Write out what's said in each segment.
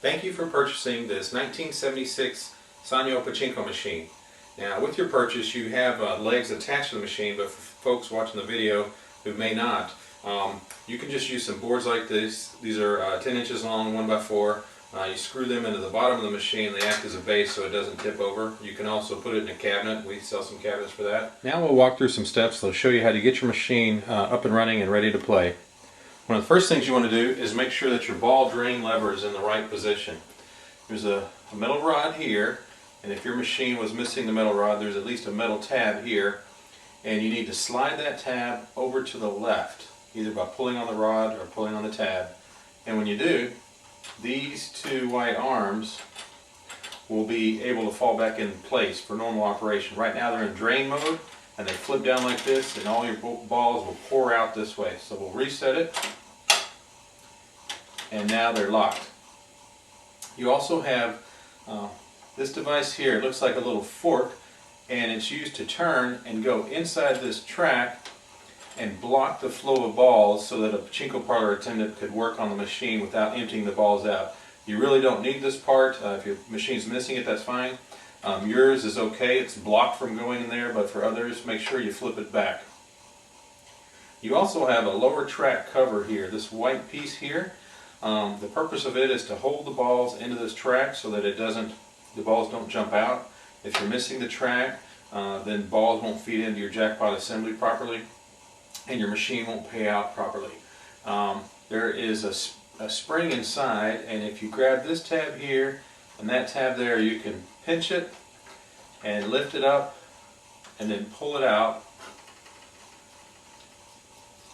Thank you for purchasing this 1976 Sanyo Pachinko machine. Now with your purchase you have legs attached to the machine, but for folks watching the video who may not, you can just use some boards like this. These are 10 inches long, 1x4. You screw them into the bottom of the machine. They act as a base so it doesn't tip over. You can also put it in a cabinet. We sell some cabinets for that. Now we'll walk through some steps that'll show you how to get your machine up and running and ready to play. One of the first things you want to do is make sure that your ball drain lever is in the right position. There's a metal rod here, and if your machine was missing the metal rod, there's at least a metal tab here, and you need to slide that tab over to the left, either by pulling on the rod or pulling on the tab. And when you do, these two white arms will be able to fall back in place for normal operation. Right now they're in drain mode, and they flip down like this, and all your balls will pour out this way. So we'll reset it, and now they're locked. You also have this device here. It looks like a little fork, and it's used to turn and go inside this track and block the flow of balls so that a pachinko parlor attendant could work on the machine without emptying the balls out. You really don't need this part. If your machine's missing it, that's fine. Yours is okay, it's blocked from going in there, but for others, make sure you flip it back. You also have a lower track cover here, this white piece here. The purpose of it is to hold the balls into this track so that the balls don't jump out. If you're missing the track, then balls won't feed into your jackpot assembly properly, and your machine won't pay out properly. There is a spring inside, and if you grab this tab here and that tab there, you can pinch it and lift it up and then pull it out.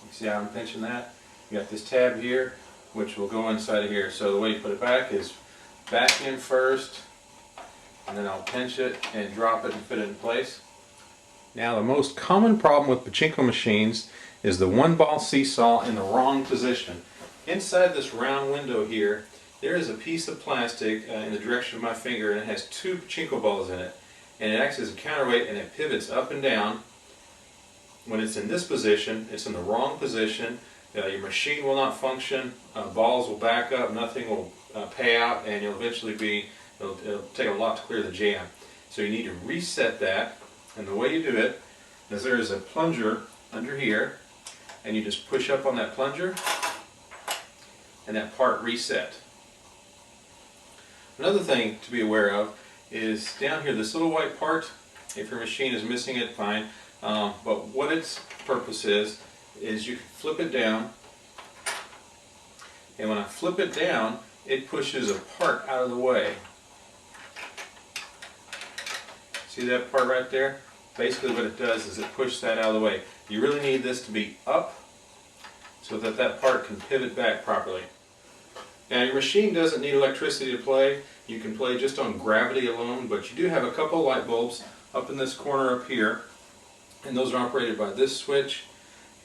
You see how I'm pinching that? You got this tab here which will go inside of here. So the way you put it back is back in first, and then I'll pinch it and drop it and fit it in place. Now the most common problem with pachinko machines is the one ball seesaw in the wrong position. Inside this round window here, there is a piece of plastic in the direction of my finger, and it has two pachinko balls in it. And it acts as a counterweight, and it pivots up and down. When it's in this position, it's in the wrong position. Your machine will not function, balls will back up, nothing will pay out, and you'll eventually it'll take a lot to clear the jam. So you need to reset that, and the way you do it is there is a plunger under here, and you just push up on that plunger, and that part reset. Another thing to be aware of is down here, this little white part. If your machine is missing it, fine. But what its purpose is you can flip it down, and when I flip it down, it pushes a part out of the way. See that part right there? Basically what it does is it pushes that out of the way. You really need this to be up so that that part can pivot back properly. Now your machine doesn't need electricity to play. You can play just on gravity alone, but you do have a couple light bulbs up in this corner up here, and those are operated by this switch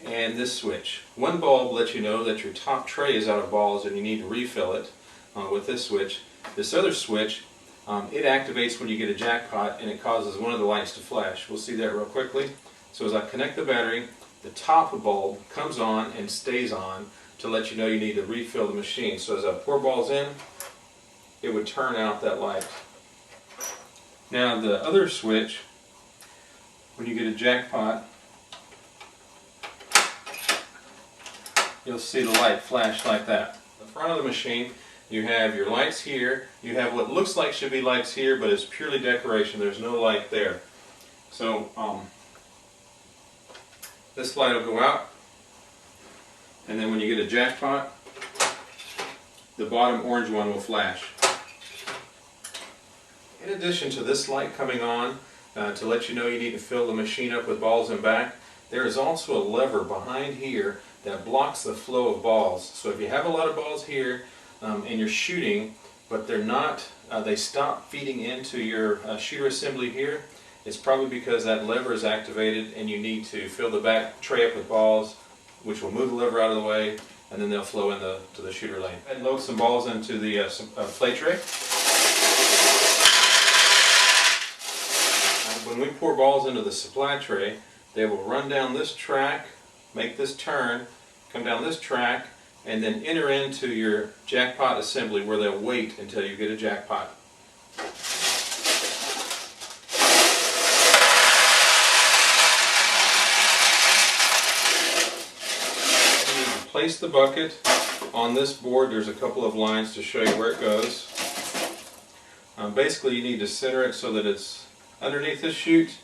and this switch. One bulb lets you know that your top tray is out of balls and you need to refill it with this switch. This other switch, it activates when you get a jackpot, and it causes one of the lights to flash. We'll see that real quickly. So as I connect the battery, the top bulb comes on and stays on to let you know you need to refill the machine. So as I pour balls in, it would turn out that light. Now the other switch, when you get a jackpot, you'll see the light flash like that. The front of the machine, you have your lights here. You have what looks like should be lights here, but it's purely decoration. There's no light there. So this light will go out, and then when you get a jackpot, the bottom orange one will flash. In addition to this light coming on to let you know you need to fill the machine up with balls and back, there is also a lever behind here that blocks the flow of balls. So if you have a lot of balls here and you're shooting, but they stop feeding into your shooter assembly here, it's probably because that lever is activated and you need to fill the back tray up with balls, which will move the lever out of the way, and then they'll flow into the shooter lane. And load some balls into the play tray. When we pour balls into the supply tray, they will run down this track, make this turn, come down this track, and then enter into your jackpot assembly where they'll wait until you get a jackpot. Place the bucket on this board. There's a couple of lines to show you where it goes. Basically you need to center it so that it's underneath this chute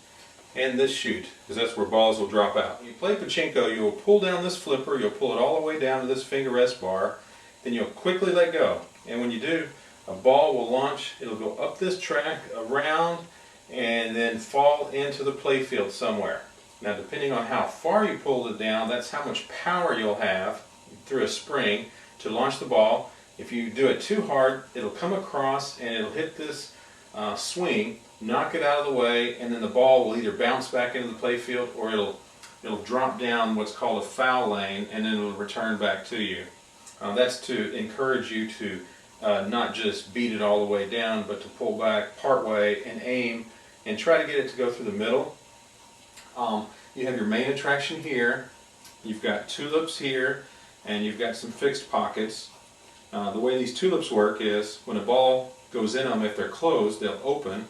and this chute, because that's where balls will drop out. When you play pachinko, you'll pull down this flipper, you'll pull it all the way down to this finger rest bar, then you'll quickly let go. And when you do, a ball will launch, it'll go up this track, around, and then fall into the play field somewhere. Now depending on how far you pull it down, that's how much power you'll have through a spring to launch the ball. If you do it too hard, it'll come across and it'll hit this swing, knock it out of the way, and then the ball will either bounce back into the play field or it'll drop down what's called a foul lane, and then it'll return back to you. That's to encourage you to not just beat it all the way down, but to pull back part way and aim and try to get it to go through the middle. You have your main attraction here, you've got tulips here, and you've got some fixed pockets. The way these tulips work is when a ball goes in them, if they're closed, they'll open,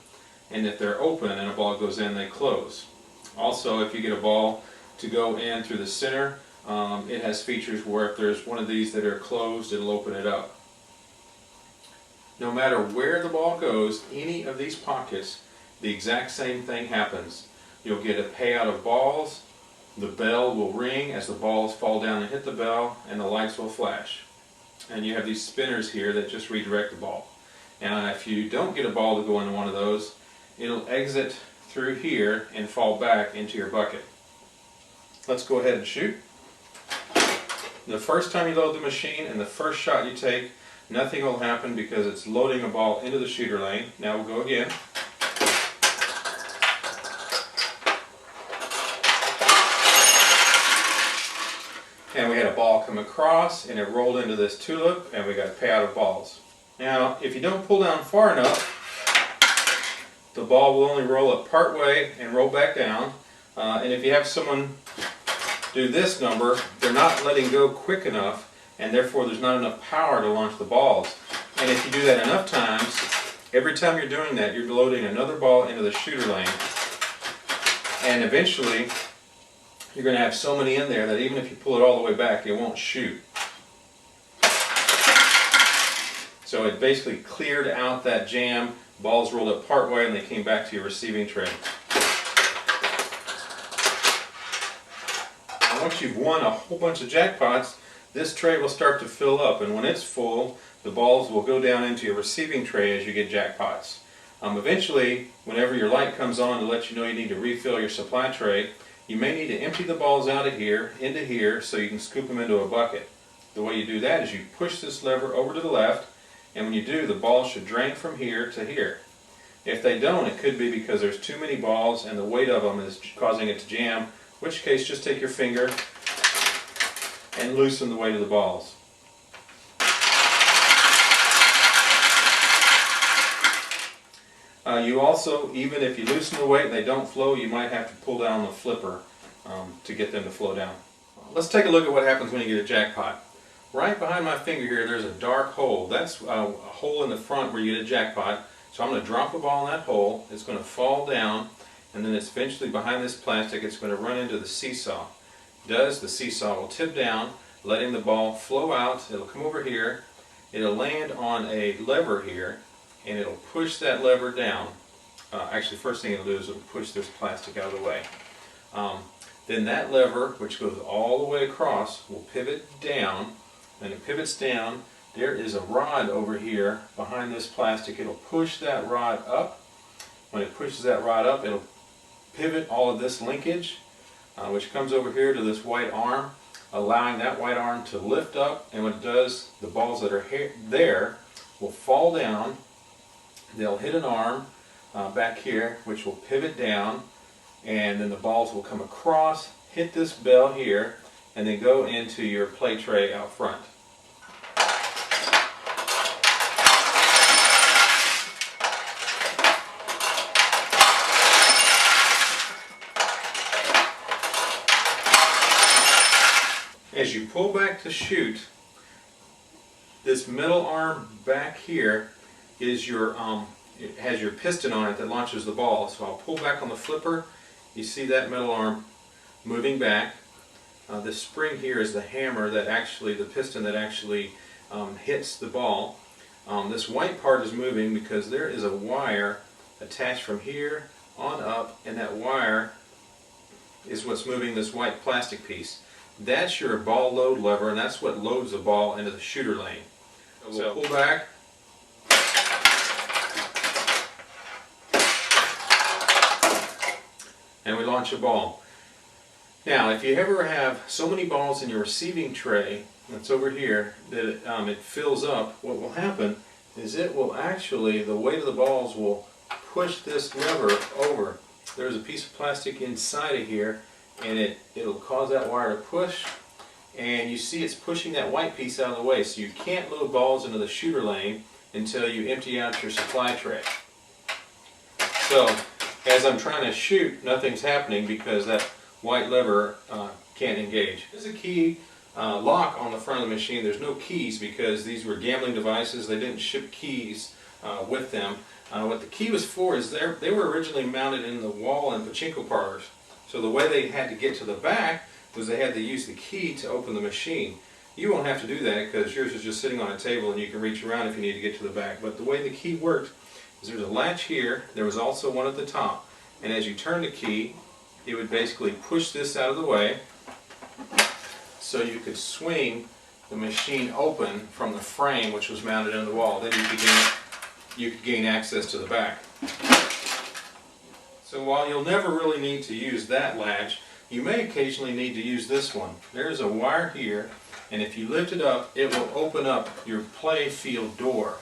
and if they're open and a ball goes in, they close. Also, if you get a ball to go in through the center, it has features where if there's one of these that are closed, it'll open it up. No matter where the ball goes, any of these pockets, the exact same thing happens. You'll get a payout of balls, the bell will ring as the balls fall down and hit the bell, and the lights will flash. And you have these spinners here that just redirect the ball. Now if you don't get a ball to go into one of those, it'll exit through here and fall back into your bucket. Let's go ahead and shoot. The first time you load the machine and the first shot you take, nothing will happen because it's loading a ball into the shooter lane. Now we'll go again. And we had a ball come across and it rolled into this tulip and we got a payout of balls. Now if you don't pull down far enough, the ball will only roll up part way and roll back down. And if you have someone do this number, they're not letting go quick enough, and therefore there's not enough power to launch the balls. And if you do that enough times, every time you're doing that, you're loading another ball into the shooter lane. And eventually you're going to have so many in there that even if you pull it all the way back, it won't shoot. So it basically cleared out that jam, balls rolled up part way, and they came back to your receiving tray. And once you've won a whole bunch of jackpots, this tray will start to fill up, and when it's full, the balls will go down into your receiving tray as you get jackpots. Eventually, whenever your light comes on to let you know you need to refill your supply tray, you may need to empty the balls out of here into here so you can scoop them into a bucket. The way you do that is you push this lever over to the left, and when you do, the balls should drain from here to here. If they don't, it could be because there's too many balls and the weight of them is causing it to jam, in which case just take your finger and loosen the weight of the balls. You also, even if you loosen the weight and they don't flow, you might have to pull down the flipper to get them to flow down. Let's take a look at what happens when you get a jackpot. Right behind my finger here, there's a dark hole. That's a hole in the front where you get a jackpot. So I'm going to drop a ball in that hole. It's going to fall down, and then it's eventually behind this plastic. It's going to run into the seesaw. The seesaw will tip down, letting the ball flow out. It'll come over here. It'll land on a lever here, and it'll push that lever down. Actually, first thing it'll do is it'll push this plastic out of the way. Then that lever, which goes all the way across, will pivot down. When it pivots down, there is a rod over here behind this plastic. It'll push that rod up. When it pushes that rod up, it'll pivot all of this linkage, which comes over here to this white arm, allowing that white arm to lift up. And when it does, the balls that are there will fall down. They'll hit an arm back here, which will pivot down, and then the balls will come across, hit this bell here, and then go into your play tray out front. As you pull back to shoot, This middle arm back here is your it has your piston on it that launches the ball. So I'll pull back on the flipper. You see that middle arm moving back. This spring here is the hammer that actually, the piston that actually hits the ball. This white part is moving because there is a wire attached from here on up, and that wire is what's moving this white plastic piece. That's your ball load lever, and that's what loads the ball into the shooter lane. So we'll pull back. And we launch a ball. Now, if you ever have so many balls in your receiving tray, that's over here, that it fills up, what will happen is it will actually, the weight of the balls will push this lever over. There's a piece of plastic inside of here, and it'll cause that wire to push, and you see it's pushing that white piece out of the way, so you can't load balls into the shooter lane until you empty out your supply tray. So, as I'm trying to shoot, nothing's happening because that white lever can't engage. There's a key lock on the front of the machine. There's no keys because these were gambling devices. They didn't ship keys with them. What the key was for is they were originally mounted in the wall in pachinko parlors. So the way they had to get to the back was they had to use the key to open the machine. You won't have to do that because yours is just sitting on a table and you can reach around if you need to get to the back. But the way the key worked is there's a latch here. There was also one at the top. And as you turn the key, it would basically push this out of the way so you could swing the machine open from the frame which was mounted in the wall. Then you could gain access to the back. So while you'll never really need to use that latch, you may occasionally need to use this one. There's a wire here, and if you lift it up, it will open up your play field door.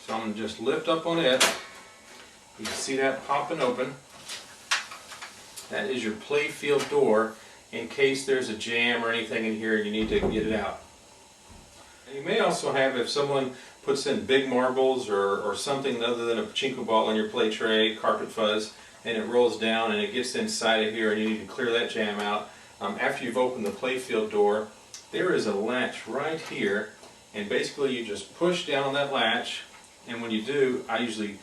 So I'm going to just lift up on it. You can see that popping open. That is your play field door in case there's a jam or anything in here and you need to get it out. And you may also have, if someone puts in big marbles or something other than a pachinko ball in your play tray, carpet fuzz, and it rolls down and it gets inside of here and you need to clear that jam out. After you've opened the play field door, there is a latch right here, and basically you just push down on that latch, and when you do, I usually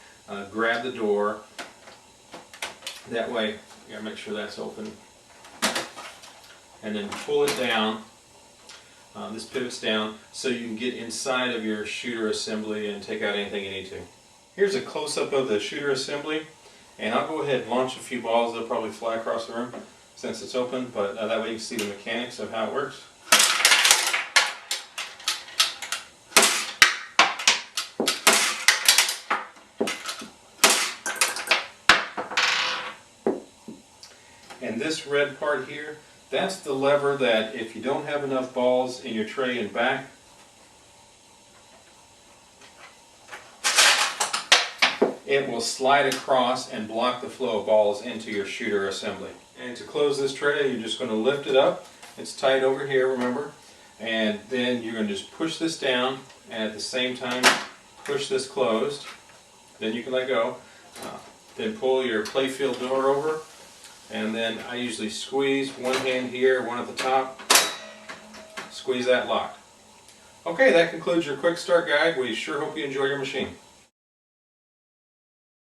grab the door. That way, you gotta make sure that's open, and then pull it down. This pivots down so you can get inside of your shooter assembly and take out anything you need to. Here's a close-up of the shooter assembly, and I'll go ahead and launch a few balls. They'll probably fly across the room since it's open, but that way you can see the mechanics of how it works. And this red part here, that's the lever that if you don't have enough balls in your tray and back, it will slide across and block the flow of balls into your shooter assembly. And to close this tray, you're just going to lift it up. It's tight over here, remember? And then you're going to just push this down, and at the same time push this closed. Then you can let go. Then pull your playfield door over. And then I usually squeeze one hand here, one at the top, squeeze that locked. Okay, that concludes your quick start guide. We sure hope you enjoy your machine.